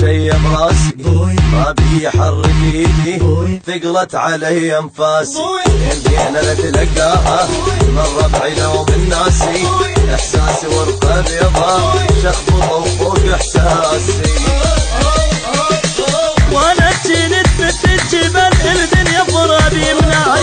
شي براسي ما بي حرك ايدي ثقلت علي انفاسي يمدينا لتلقاها من ربعي لو من ناسي احساسي ورقه بيضا شخبطه فوق احساسي وانا جنت في الجبل الدنيا فرادي منها